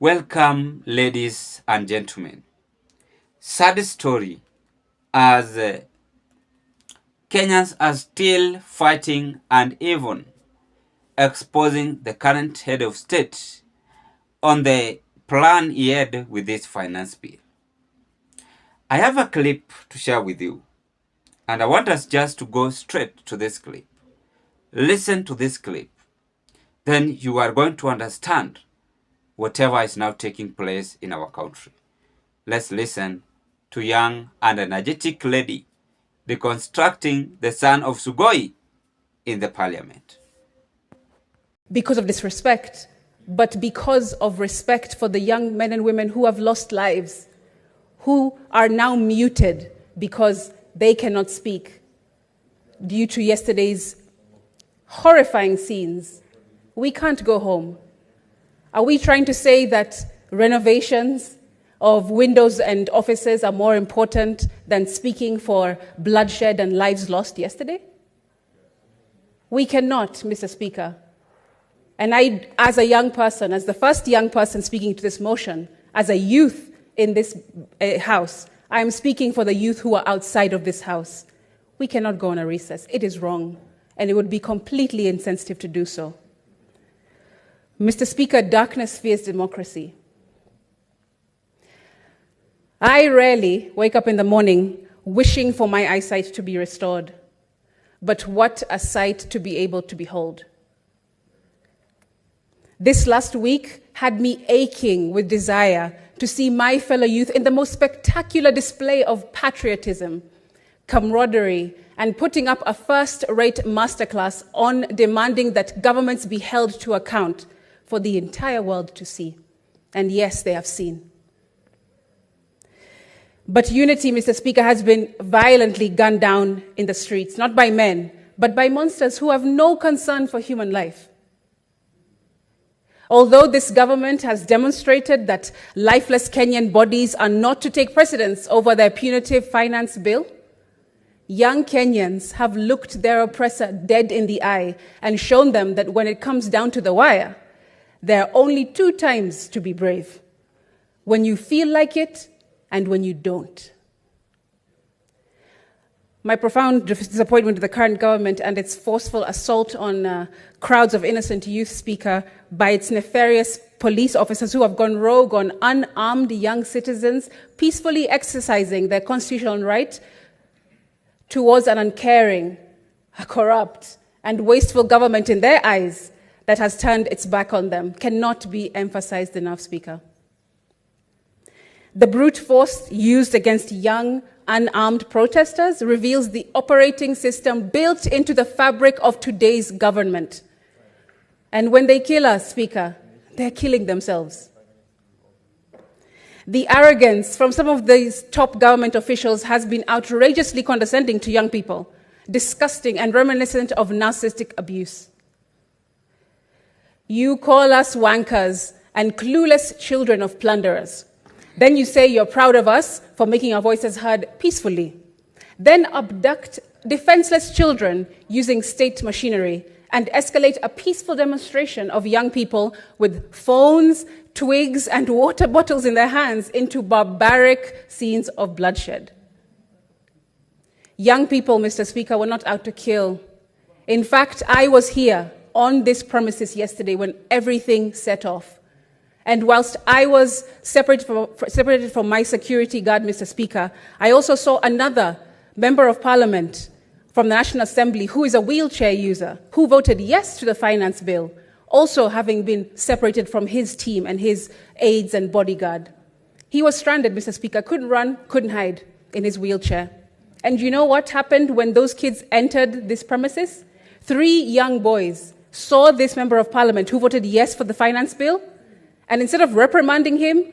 Welcome, ladies and gentlemen. Sad story as Kenyans are still fighting and even exposing the current head of state on the plan he had with this finance bill. I have a clip to share with you, and I want us just to go straight to this clip. Listen to this clip. Then you are going to understand whatever is now taking place in our country. Let's listen to young and energetic lady deconstructing the son of Sugoi in the parliament. Because of disrespect, but because of respect for the young men and women who have lost lives, who are now muted because they cannot speak due to yesterday's horrifying scenes. We can't go home. Are we trying to say that renovations of windows and offices are more important than speaking for bloodshed and lives lost yesterday? We cannot, Mr. Speaker. And I, as a young person, as the first young person speaking to this motion, as a youth in this house, I am speaking for the youth who are outside of this house. We cannot go on a recess. It is wrong, and it would be completely insensitive to do so. Mr. Speaker, darkness fears democracy. I rarely wake up in the morning wishing for my eyesight to be restored, but what a sight to be able to behold. This last week had me aching with desire to see my fellow youth in the most spectacular display of patriotism, camaraderie, and putting up a first-rate masterclass on demanding that governments be held to account for the entire world to see. And yes, they have seen. But unity, Mr. Speaker, has been violently gunned down in the streets, not by men, but by monsters who have no concern for human life. Although this government has demonstrated that lifeless Kenyan bodies are not to take precedence over their punitive finance bill, young Kenyans have looked their oppressor dead in the eye and shown them that when it comes down to the wire, there are only two times to be brave: when you feel like it and when you don't. My profound disappointment with the current government and its forceful assault on crowds of innocent youth, Speaker, by its nefarious police officers who have gone rogue on unarmed young citizens peacefully exercising their constitutional right towards an uncaring, a corrupt, and wasteful government in their eyes that has turned its back on them, cannot be emphasized enough, Speaker. The brute force used against young, unarmed protesters reveals the operating system built into the fabric of today's government. And when they kill us, Speaker, they're killing themselves. The arrogance from some of these top government officials has been outrageously condescending to young people, disgusting and reminiscent of narcissistic abuse. You call us wankers and clueless children of plunderers. Then you say you're proud of us for making our voices heard peacefully. Then abduct defenseless children using state machinery and escalate a peaceful demonstration of young people with phones, twigs, and water bottles in their hands into barbaric scenes of bloodshed. Young people, Mr. Speaker, were not out to kill. In fact, I was here on this premises yesterday when everything set off. And whilst I was separated from my security guard, Mr. Speaker, I also saw another member of parliament from the National Assembly who is a wheelchair user, who voted yes to the finance bill, also having been separated from his team and his aides and bodyguard. He was stranded, Mr. Speaker, couldn't run, couldn't hide in his wheelchair. And you know what happened when those kids entered this premises? 3 young boys saw this member of parliament who voted yes for the finance bill, and instead of reprimanding him,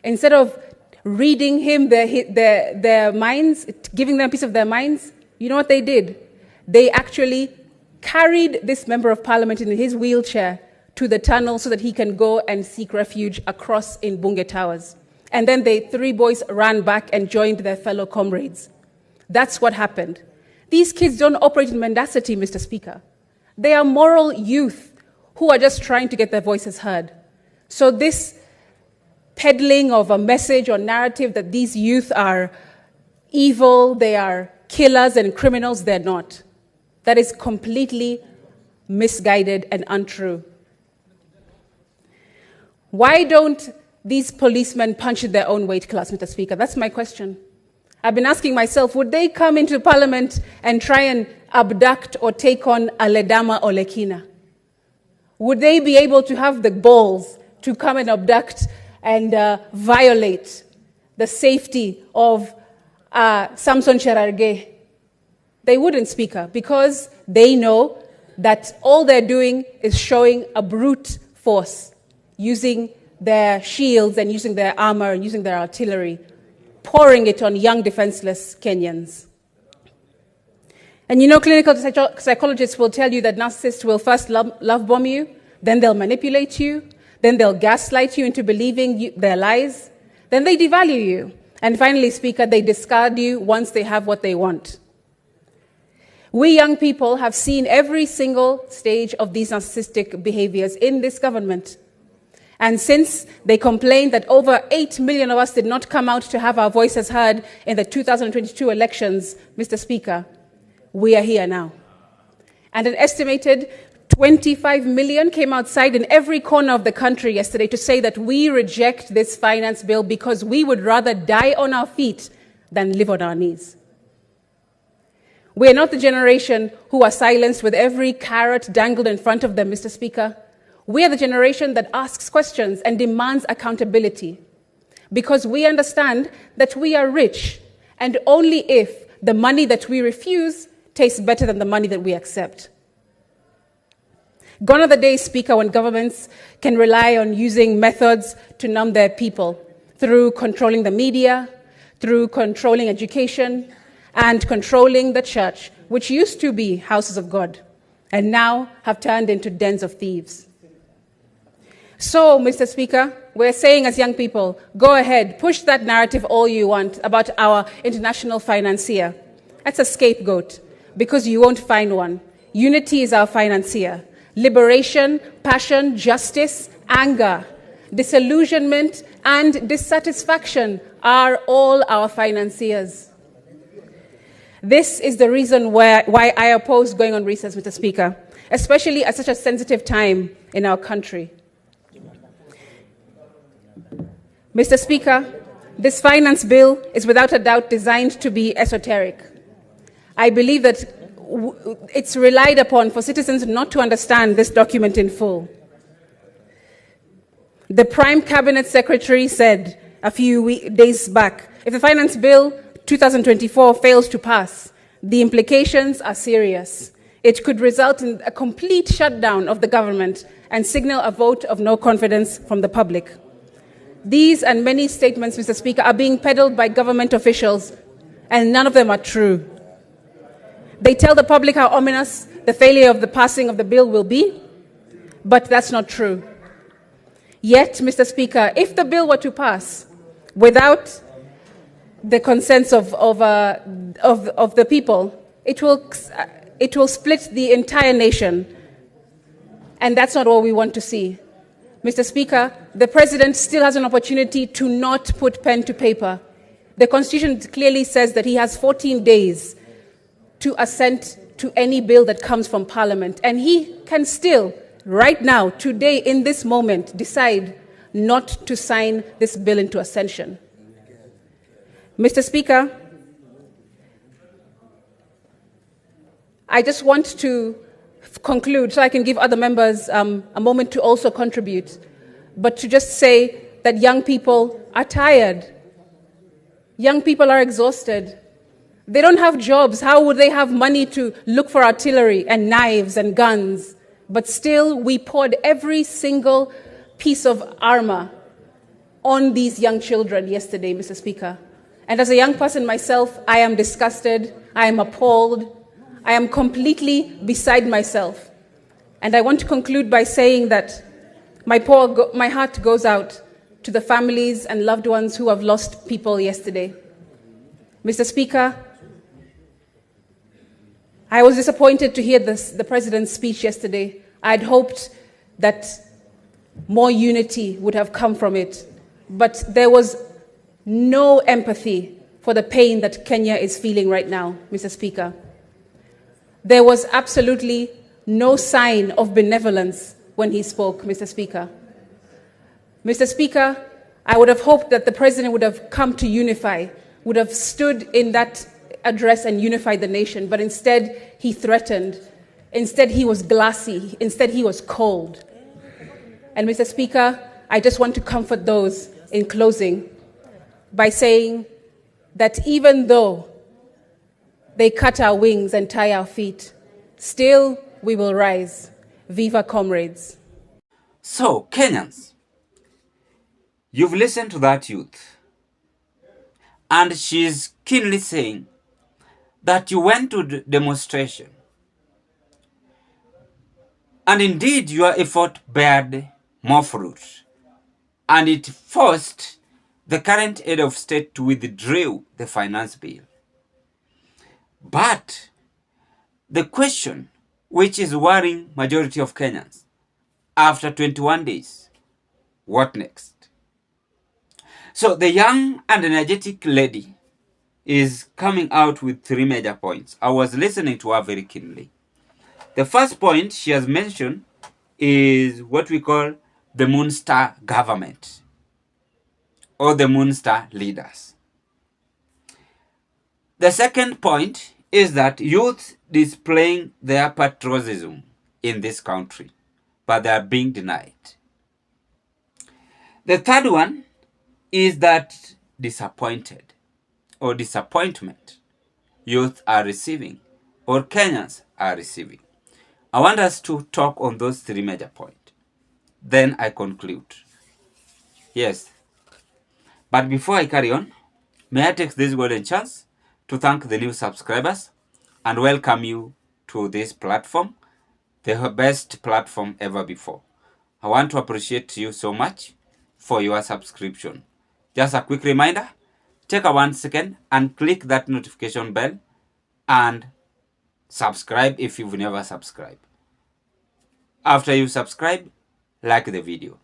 instead of reading him their minds, giving them a piece of their minds, you know what they did? They actually carried this member of parliament in his wheelchair to the tunnel so that he can go and seek refuge across in Bunge Towers. And then the 3 boys ran back and joined their fellow comrades. That's what happened. These kids don't operate in mendacity, Mr. Speaker. They are moral youth who are just trying to get their voices heard. So this peddling of a message or narrative that these youth are evil, they are killers and criminals. They're not. That is completely misguided and untrue. Why don't these policemen punch in their own weight class, Mr. Speaker? That's my question. I've been asking myself, would they come into Parliament and try and abduct or take on Aledama or Lekina? Would they be able to have the balls to come and abduct and violate the safety of Samson Cherargei? They wouldn't, Speaker, because they know that all they're doing is showing a brute force, using their shields and using their armor and using their artillery, pouring it on young defenseless Kenyans. And you know, clinical psychologists will tell you that narcissists will first love bomb you, then they'll manipulate you, then they'll gaslight you into believing their lies, then they devalue you, and finally, Speaker, they discard you once they have what they want. We young people have seen every single stage of these narcissistic behaviors in this government. And since they complained that over 8 million of us did not come out to have our voices heard in the 2022 elections, Mr. Speaker, we are here now. And an estimated 25 million came outside in every corner of the country yesterday to say that we reject this finance bill because we would rather die on our feet than live on our knees. We are not the generation who are silenced with every carrot dangled in front of them, Mr. Speaker. We are the generation that asks questions and demands accountability because we understand that we are rich, and only if the money that we refuse tastes better than the money that we accept. Gone are the days, Speaker, when governments can rely on using methods to numb their people through controlling the media, through controlling education, and controlling the church, which used to be houses of God and now have turned into dens of thieves. So, Mr. Speaker, we're saying as young people, go ahead, push that narrative all you want about our international financier. That's a scapegoat, because you won't find one. Unity is our financier. Liberation, passion, justice, anger, disillusionment, and dissatisfaction are all our financiers. This is the reason why I oppose going on recess, Mr. Speaker, especially at such a sensitive time in our country. Mr. Speaker, this finance bill is without a doubt designed to be esoteric. I believe that it's relied upon for citizens not to understand this document in full. The Prime Cabinet Secretary said a few days back, if the Finance Bill 2024 fails to pass, the implications are serious. It could result in a complete shutdown of the government and signal a vote of no confidence from the public. These and many statements, Mr. Speaker, are being peddled by government officials, and none of them are true. They tell the public how ominous the failure of the passing of the bill will be, but that's not true. Yet, Mr. Speaker, if the bill were to pass without the consent of the people, it will split the entire nation, and that's not what we want to see. Mr. Speaker, the President still has an opportunity to not put pen to paper. The Constitution clearly says that he has 14 days to assent to any bill that comes from Parliament, and he can still, right now, today, in this moment, decide not to sign this bill into ascension. Mr. Speaker, I just want to conclude so I can give other members a moment to also contribute, but to just say that young people are tired. Young people are exhausted. They don't have jobs. How would they have money to look for artillery and knives and guns? But still, we poured every single piece of armor on these young children yesterday, Mr. Speaker. And as a young person myself, I am disgusted, I am appalled, I am completely beside myself. And I want to conclude by saying that my heart goes out to the families and loved ones who have lost people yesterday. Mr. Speaker, I was disappointed to hear the President's speech yesterday. I had hoped that more unity would have come from it. but there was no empathy for the pain that Kenya is feeling right now, Mr. Speaker. There was absolutely no sign of benevolence when he spoke, Mr. Speaker. Mr. Speaker, I would have hoped that the President would have come to unify, would have stood in that address and unified the nation, but instead he threatened. Instead he was glassy. Instead he was cold. And Mr. Speaker, I just want to comfort those in closing by saying that even though they cut our wings and tie our feet, still we will rise. Viva comrades. So, Kenyans, you've listened to that youth, and she's keenly saying that you went to the demonstration, and indeed your effort bared more fruit, and it forced the current head of state to withdraw the finance bill. But the question which is worrying majority of Kenyans, after 21 days, what next? So the young and energetic lady is coming out with 3 major points. I was listening to her very keenly. The first point she has mentioned is what we call the Moonstar government or the Moonstar leaders. The second point is that youth displaying their patriotism in this country, but they are being denied. The third one is that disappointed or disappointment youth are receiving or Kenyans are receiving. I want us to talk on those 3 major points. Then I conclude. Yes. But before I carry on, may I take this golden chance to thank the new subscribers and welcome you to this platform, the best platform ever before. I want to appreciate you so much for your subscription. Just a quick reminder, take a 1 second and click that notification bell and subscribe if you've never subscribed. After you subscribe, like the video,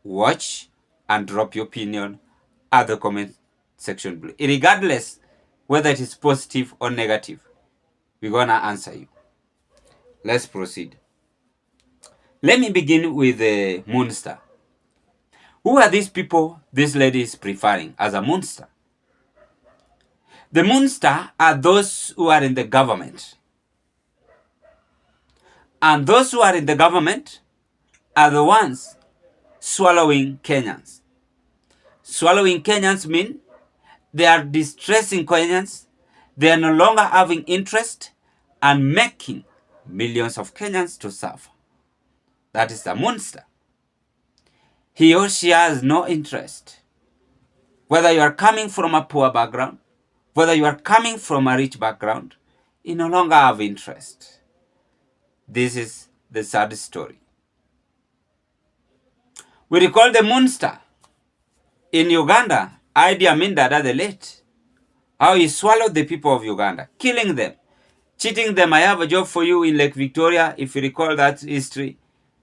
watch and drop your opinion at the comment section below. Regardless whether it is positive or negative, we're gonna answer you. Let's proceed. Let me begin with the Moonstar. Who are these people this lady is preferring as a Moonstar? The Moonstar are those who are in the government. And those who are in the government are the ones swallowing Kenyans. Swallowing Kenyans mean they are distressing Kenyans, they are no longer having interest and making millions of Kenyans to suffer. That is the Moonstar. He or she has no interest. Whether you are coming from a poor background, whether you are coming from a rich background, you no longer have interest. This is the sad story. We recall the Moonstar in Uganda, Idi Amin Dada the late, how he swallowed the people of Uganda, killing them, cheating them. I have a job for you in Lake Victoria. If you recall that history,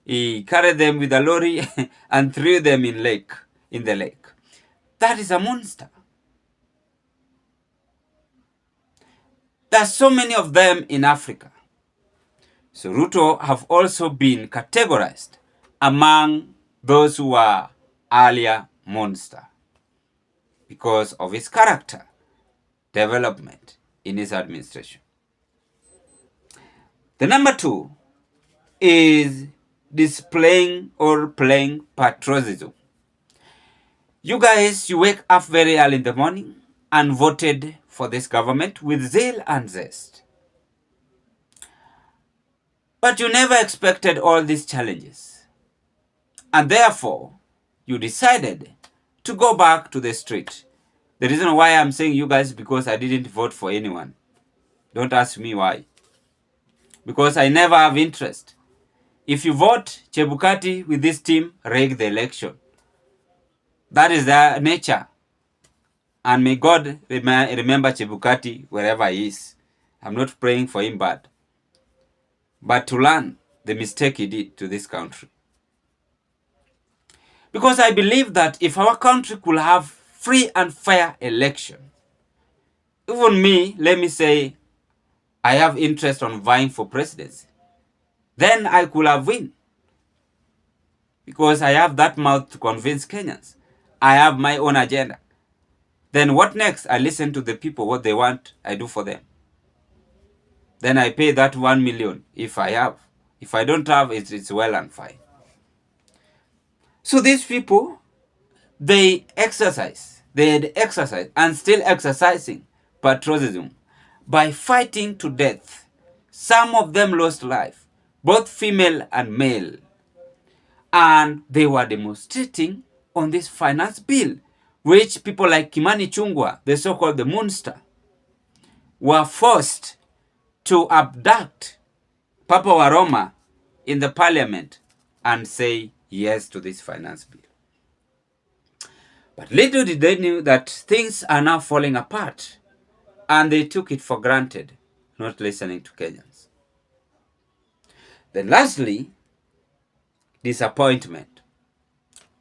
he carried them with a lorry and threw them in the lake. That is a Moonstar. There are so many of them in Africa. So Ruto have also been categorized among those who are earlier Moonstar because of his character development in his administration. The number 2 is displaying or playing patriotism. You guys, you wake up very early in the morning and voted for this government with zeal and zest. But you never expected all these challenges. And therefore, you decided to go back to the street. The reason why I'm saying you guys, because I didn't vote for anyone. Don't ask me why. Because I never have interest. If you vote Chebukati with this team, rig the election. That is their nature. And may God remember Chebukati wherever he is. I'm not praying for him bad. But to learn the mistake he did to this country. Because I believe that if our country could have free and fair election, even me, let me say, I have interest on vying for presidency, then I could have win. Because I have that mouth to convince Kenyans. I have my own agenda. Then what next? I listen to the people, what they want, I do for them. Then I pay that 1 million if I have. If I don't have, it's well and fine. So these people, they had exercised and still exercising patriotism by fighting to death. Some of them lost life, both female and male. And they were demonstrating on this finance bill, which people like Kimani Chungwa, the so-called the Moonster, were forced to abduct Papa Waroma in the parliament and say yes to this finance bill. But little did they know that things are now falling apart, and they took it for granted, not listening to Kenyans. Then lastly, disappointment.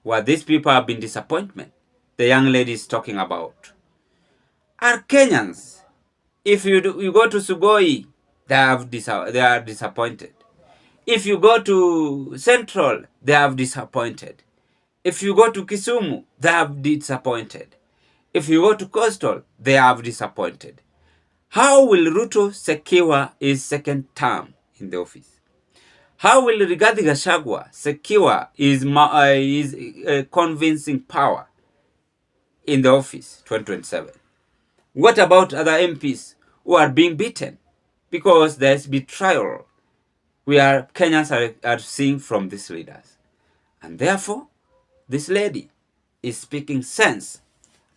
What these people have been disappointment, the young lady is talking about, are Kenyans. If you go to Sugoi, they are disappointed. If you go to Central, they have disappointed. If you go to Kisumu, they have disappointed. If you go to Coastal, they have disappointed. How will Ruto secure his second term in the office? How will Rigathi Gachagua secure his convincing power in the office 2027? What about other MPs who are being beaten because there's betrayal Kenyans are seeing from these leaders? And therefore, this lady is speaking sense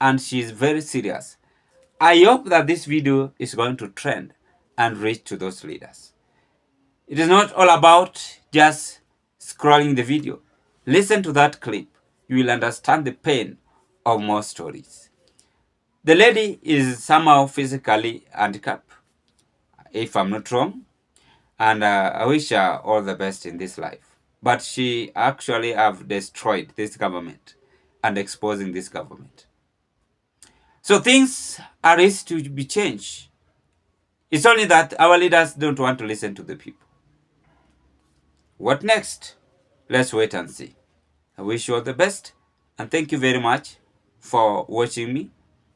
and she is very serious. I hope that this video is going to trend and reach to those leaders. It is not all about just scrolling the video. Listen to that clip. You will understand the pain of more stories. The lady is somehow physically handicapped, if I'm not wrong, and I wish her all the best in this life. But she actually have destroyed this government and exposing this government. So things are easy to be changed. It's only that our leaders don't want to listen to the people. What next? Let's wait and see. I wish you all the best, and thank you very much for watching me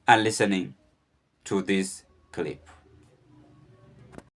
and listening to this clip.